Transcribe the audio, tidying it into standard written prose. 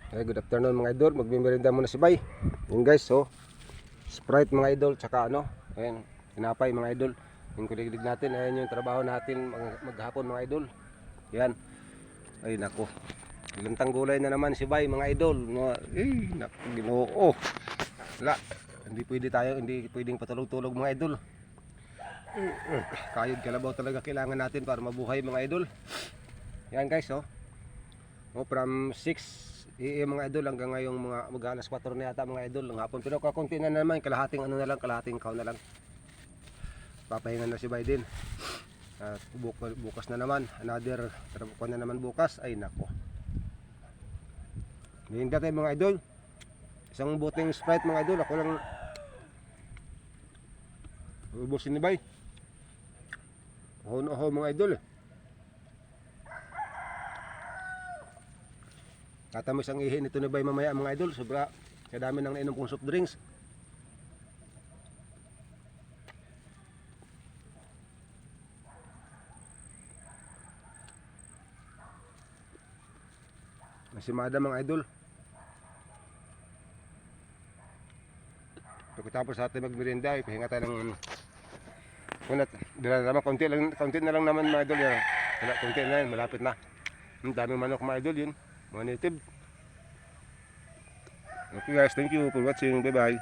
Okay, good afternoon mga idol. Magmimerienda muna si Bay. Yun guys, so Sprite mga idol, tsaka ano, ayan, tinapay mga idol. Yung kuliglig natin, ayan yung trabaho natin maghapon mga idol. Yan. Ay nako. Ilantang gulay na naman si Bay mga idol. Nako, Ginoo. Wala. Hindi pwedeng patulog-tulog mga idol. Kayod kalabaw talaga kailangan natin para mabuhay mga idol. Yan guys, oh. From 6 AM mga idol hanggang ngayong mga mag-alas 4 na yata mga idol ng hapon. Pero kakunti na naman, kalahating kaw na lang. Papahinga na si Biden. At bukas na naman, another trabaho na naman bukas. Ay nako. Merienda tayo mga idol. Isang boteng Sprite mga idol, ako lang ubusin ni Bay. Oho mga idol. Tatamis ang ihi nito ni Bay mamaya mga idol. Sobra kadami nang nainom kong soft drinks. Masimada mga idol. Pagkatapos sa ating magmerienda, ipahinga tayo ng konti na lang naman mga idol. Konti na yan, malapit na. Ang daming manok mga idol yun. Mga native. Okay guys, thank you for watching. Bye bye.